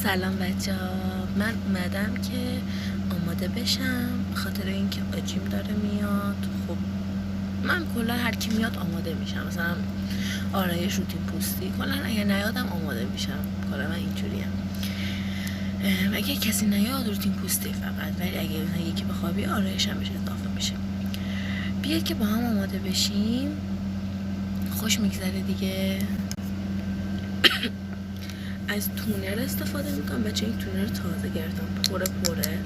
سلام بچه ها، من اومدم که آماده بشم به خاطر اینکه آجیم داره میاد. خب من کلا هر کی میاد آماده میشم، مثلا آرایش روتین پوستی کلا اگه نیادم آماده میشم. کلا من اینجوریم، اگه کسی نیاد روتین پوستی فقط، ولی اگه یکی بخوابی آرایش هم بهش اضافه میشه. بیا که با هم آماده بشیم، خوش میگذره دیگه. از تونر استفاده میکنم بچه، این تونر تازه گرفتم، پره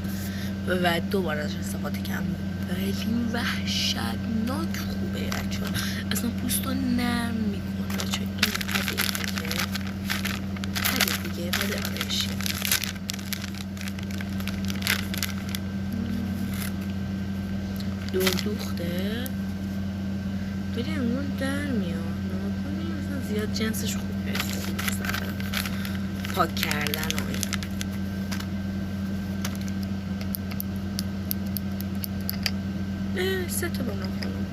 و دوباره ازش استفاده کردم، ولی وحشتناک خوبه بچه ها. اصلا پوستو نرم میکنه بچه. این بده آرایشی دور دوخته ولی امون در میاد، نکنی مثلا زیاد جنسش خوبه، مثلا پاک کردن و این. سه تا بنا خانم.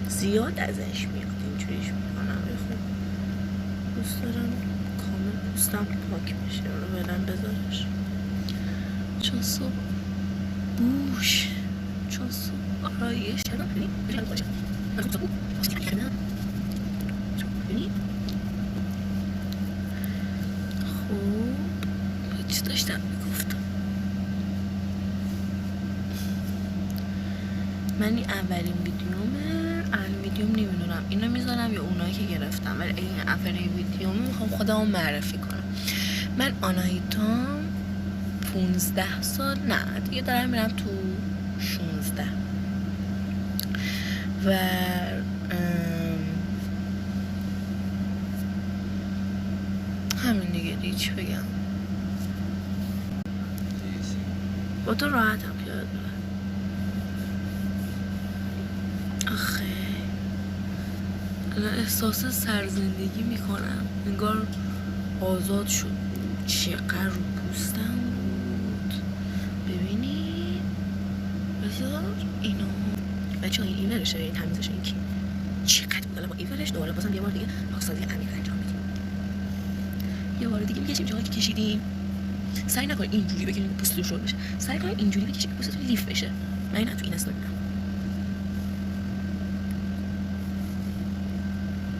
زیاد ازش میاد اینجوریش میکنم، خوب دوست دارم کامل پوستم پاک بشه، رو بدن بذارش چون صبح بوش، چون صبح آرایش کردم. خب چی داشتم میگفتم؟ من این اولین ویدیوم نمیدونم اینو میذارم یا اونایی که گرفتم، ولی این اولین ویدیوم میخوام خودمو معرفی کنم. من آناهیتام 15 سال، نه دیگه دارم میرم تو 16 و همین دیگه چی بگم. با تو راحتم پیاده بره. آخه الان احساس سرزندگی میکنم، انگار آزاد شد. چقدر رو پوستم بود، ببینید. بذار اینو بچه ها، این ایورشه، این تمیزش، این کی چقدر بود. الان با ایورش دوباره بازم یه بار دیگه پاکسازی عمیق انجام میدیم، یه بار دیگه میکشیم جایی که کشیدیم. سعی نکنید اینجوری بکنید پوستتون شل بشه، سعی کنید اینجوری بکشید پوستتون لیف بشه. من اینا تو این استا میدم.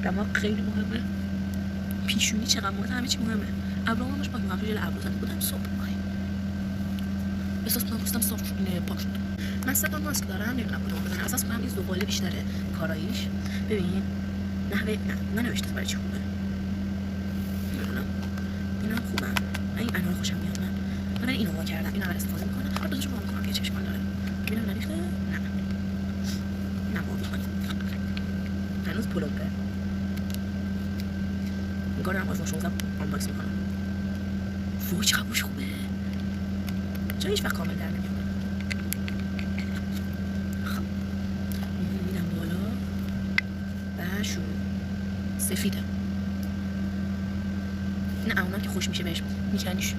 دماغ خیلی مهمه، پیشونی چقدر مهمه، همه چی مهمه. ابروام همش پاک می‌کنم، جلوی ابرو زدم بودم صبح احساس کنم پوستم صاف شد، پاک شد. من 3 تا ماسک دارم، نمیدونم کدوم بزنم. احساس کنم این زغاله بیشتره کاراییش. ببین نحوه نه ننوشته برای چی خوبه، نمیدونم. اینا خوبه، این انار خوشم میاد. من اینو وا کردم، اینو اول استفاده میکنم، بعد دوتاشو وا میکنم که چشمان داره. ببینم نریخته، نه وا میکنم هنوز پلوپه. این کار دارم از 16 آنباکس میکنم. وای چقدر بوش خوبه، چرا هیچ وقت کامل در نمیاد. خب میدم بالا و شروع. سفیده نه اونم که خوش میشه بهش میکنیش.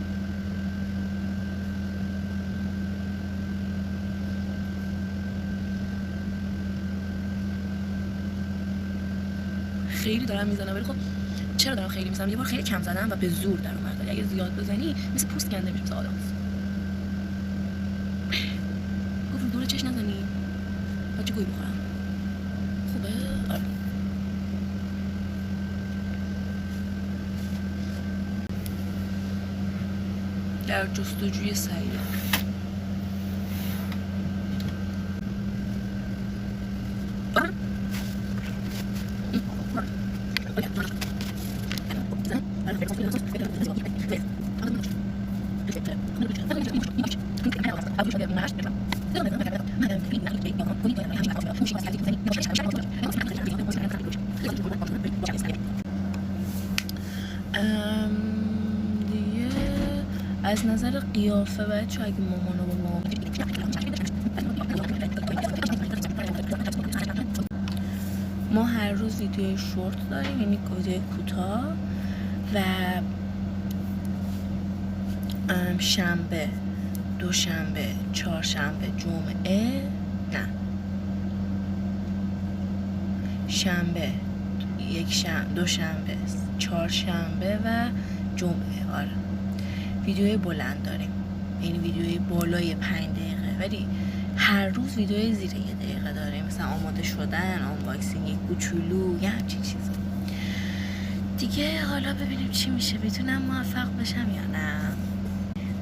خیلی دارم میزنم، ولی خب چرا دارم خیلی میزنم؟ یه بار خیلی کم زدم و به زور در اومد. اگه زیاد بزنی مثل پوست کنده میشه، مثل آدم. گفت رو دور چش نزنی بچه گوی بخورم. خوبه؟ آره. در جستجوی سعیدم. دیگه از نظر قیافه بچه اگه مامانو با مامان ما هر روز ویدیو شورت داریم، یعنی ویدیو کوتاه، و شنبه، دوشنبه، چهارشنبه، جمعه، نه شنبه، دوشنبه، چهارشنبه و جمعه. آره ویدیوی بلند داریم، یعنی ویدیوی بالای 5 دقیقه، ولی هر روز ویدیوی زیر 1 دقیقه داریم، مثلا آماده شدن، آنباکسینگ کوچولو یا همچین چیزا دیگه. حالا ببینیم چی میشه، میتونم موفق بشم یا نه.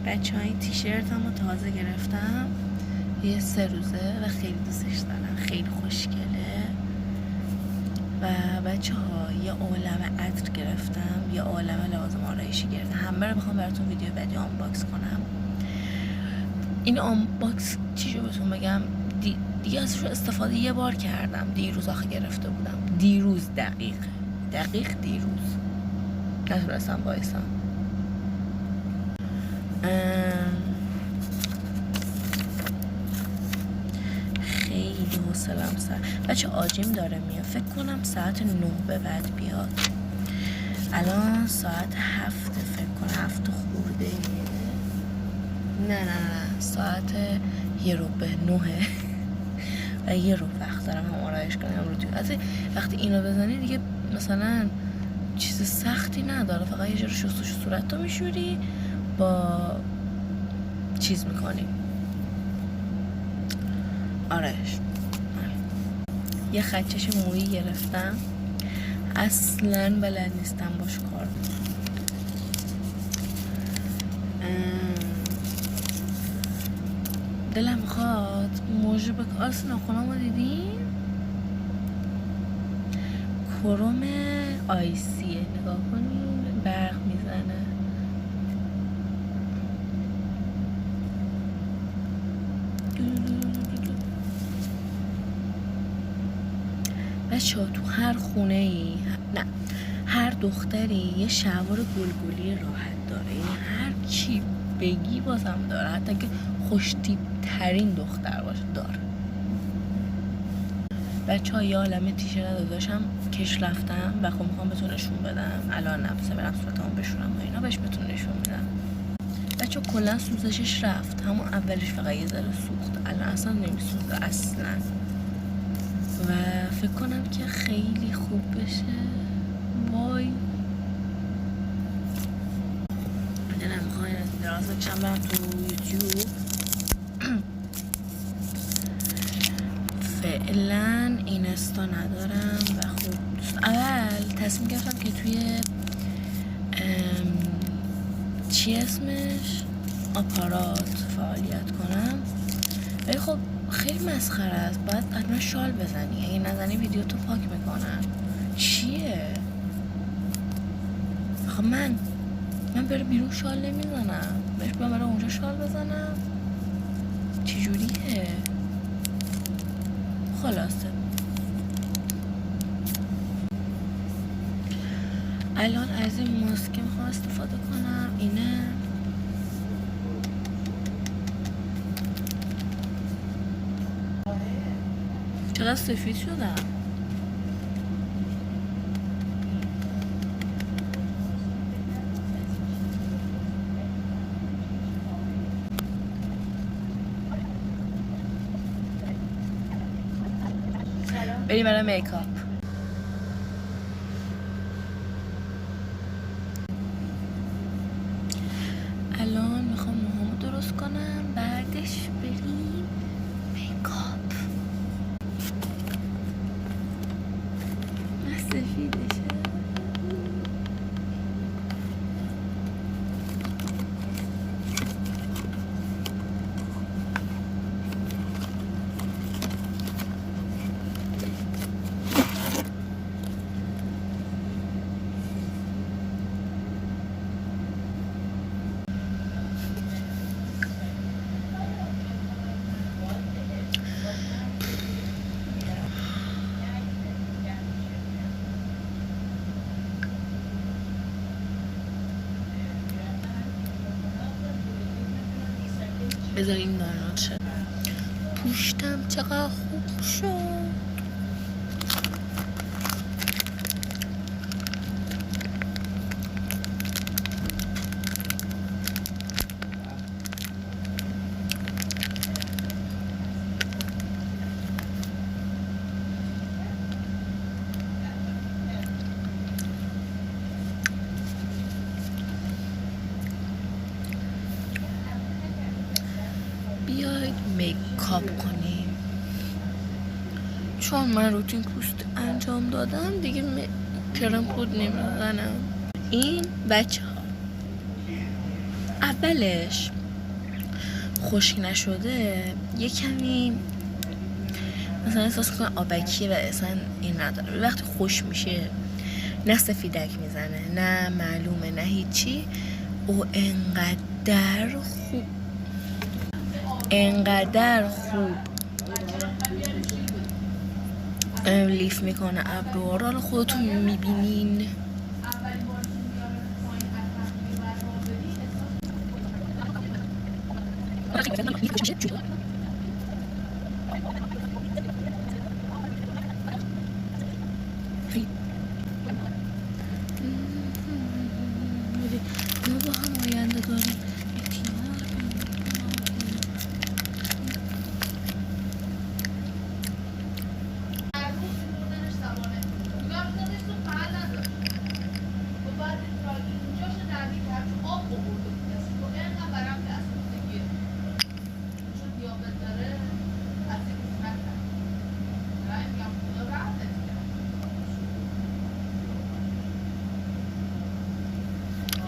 بچه های تیشرت هم تازه گرفتم، یه 3 روزه و خیلی دوستش دارم، خیلی خوشگله. و بچه ها یه عالمه عطر گرفتم، یه عالمه لوازم آرایشی گرفتم، همه رو میخوام براتون ویدیو بعدی آنباکس کنم. این آنباکس چیشو بهتون بگم، دیگه ازش استفاده یه بار کردم، دیروز آخه گرفته بودم، دیروز دقیق دیروز نتونستم بایستم. خیلی حوصله‌ام سر بچه آجیم داره میاد، فکر کنم ساعت 9 به بعد بیاد. الان ساعت 7 فکر کنم، 7 خورده. نه ساعت 8:45 و یه رو وقت دارم هم آرایش کنم رو توی. از وقتی اینو بزنی دیگه مثلا چیز سختی نداره، فقط یه جور شستشو صورت رو میشوری با چیز میکنی آرایش. یه خچش مویی گرفتم، اصلا بلد نیستم باش کار کنم. دلم میخواد موژه بکاس ناخونامو دیدین؟ کروم آیسیه، نگاه کنین برق میزنه. بچه ها تو هر خونه ای، نه هر دختری یه شلوار گلگلی راحت داره، یعنی هر چی بگی بازم داره، حتی که خوشتیپ ترین دختر باشه داره. بچه ها یه عالمه تیشرت داشتم کش رفتم و خب میخوام بهتون نشون بدم. الان نفسه برم صورتمو بشورم و اینا بهش بهتون نشون میدم. بچه ها کلا سوزشش رفت، همون اولش فقط یه ذره سوخت، الان اصلا نمیسوزه اصلا و فکر کنم که خیلی خوب بشه. وای دلم میخواد دراز بکشم برم تو یوتیوب. فعلا اینستا ندارم و خب اول تصمیم گرفتم که توی چی اسمش آپارات فعالیت کنم، ولی خب خیلی مسخره است، باید حتما شال بزنی، اگه نزنی ویدیو تو پاک میکنن. چیه؟ خب من بره بیرون شال نمیزنم، بهش بیام برای اونجا شال بزنم، چجوریه؟ خلاصه الان از این ماسک میخوام استفاده کنم، اینه چقدر سفید شدم. بریم برای میکاپ. الان میخوام موهامو درست کنم، بعدش بریم میکاپ. سفیدشه. بذاریم دانلود شد. پوشتم چقدر خوب شد. میکاپ کنیم. چون من روتین پوست انجام دادم دیگه کرم پود نمیزنم. این بچه ها اولش خشک نشده یه کمی مثلا احساس میکنه آبکیه و اصلا این نداره. وقتی خوش میشه نه سفیدک میزنه نه معلومه نه هیچی. او انقدر خوب لیف میکنه ابروها رو. حالا خودتون میبینین. ما با هم آینده داریم.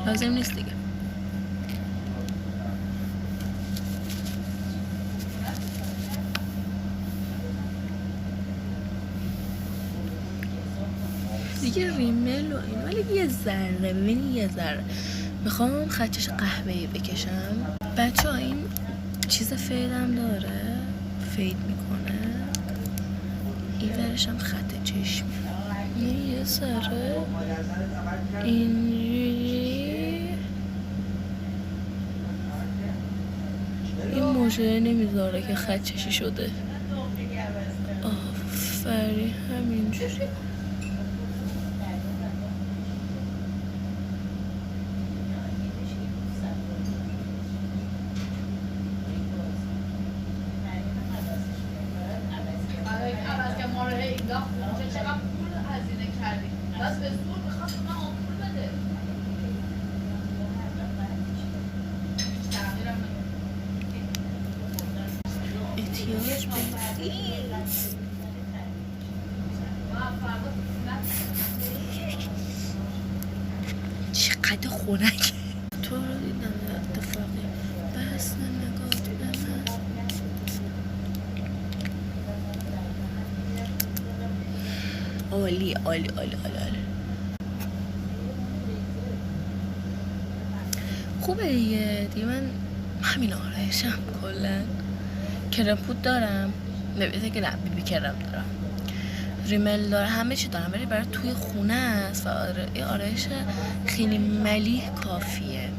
لازم نیست دیگه. دیگه ریمل و این، ولی یه ذره ببینی یه ذره میخوام خطش قهوه‌ای بکشم. بچه ها این چیز فیدم داره، فید میکنه. این ورشم خط چشم یه ذره این موجه نمیذاره که خط چشی شده. آفرین همینجوری. احتیاج به چقدر خنک تو رو دیدم اتفاقی بس نگاه به من. عالی عالی عالی عالی خوبه دیگه من همین آرایشم کلا. کرم پود دارم، ببینید که نه بیبی کرم دارم، ریمل دارم، همه چی دارم، ولی برای توی خونه است و آرایش خیلی ملیح کافیه.